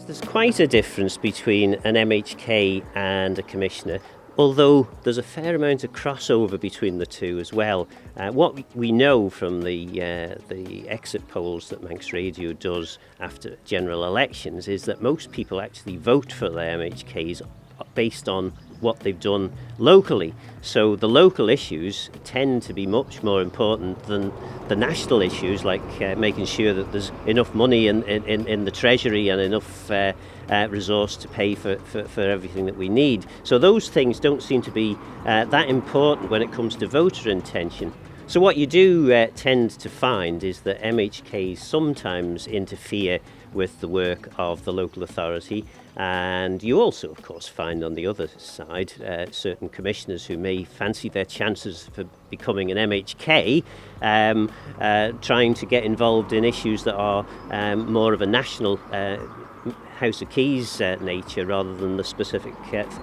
There's quite a difference between an MHK and a commissioner, although there's a fair amount of crossover between the two as well. What we know from the exit polls that Manx Radio does after general elections is that most people actually vote for their MHKs based on what they've done locally. So the local issues tend to be much more important than the national issues, like making sure that there's enough money in the Treasury and enough resource to pay for everything that we need. So those things don't seem to be that important when it comes to voter intention. So what you do tend to find is that MHKs sometimes interfere with the work of the local authority, and you also, of course, find on the other side certain commissioners who may fancy their chances for becoming an MHK, trying to get involved in issues that are more of a national House of Keys nature rather than the specific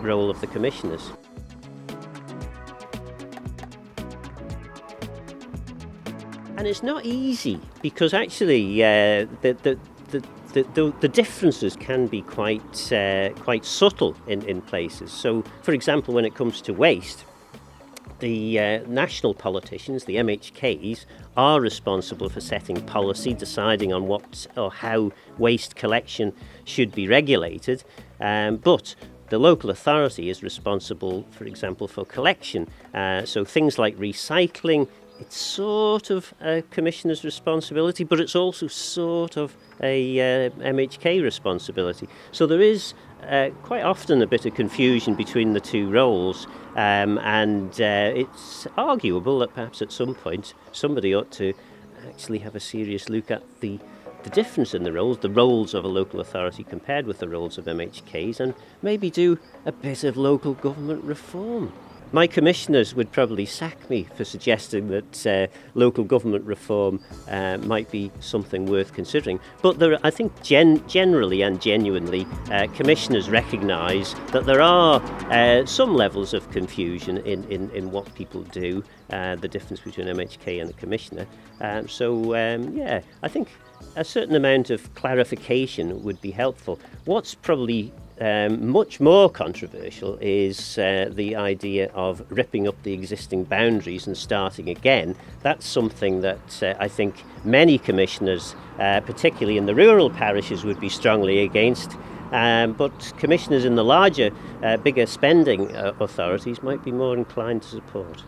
role of the commissioners. And it's not easy because actually the differences can be quite subtle in places. So, for example, when it comes to waste, the national politicians, the MHKs, are responsible for setting policy, deciding on what or how waste collection should be regulated, but the local authority is responsible, for example, for collection. So things like recycling, it's sort of a commissioner's responsibility, but it's also sort of a MHK responsibility. So there is quite often a bit of confusion between the two roles, and it's arguable that perhaps at some point somebody ought to actually have a serious look at the difference in the roles of a local authority compared with the roles of MHKs, and maybe do a bit of local government reform. My commissioners would probably sack me for suggesting that local government reform might be something worth considering. But I think generally and genuinely, commissioners recognise that there are some levels of confusion in what people do, the difference between MHK and a commissioner. I think a certain amount of clarification would be helpful. What's probably much more controversial is the idea of ripping up the existing boundaries and starting again. That's something that I think many commissioners, particularly in the rural parishes, would be strongly against. But commissioners in the larger, bigger spending authorities might be more inclined to support.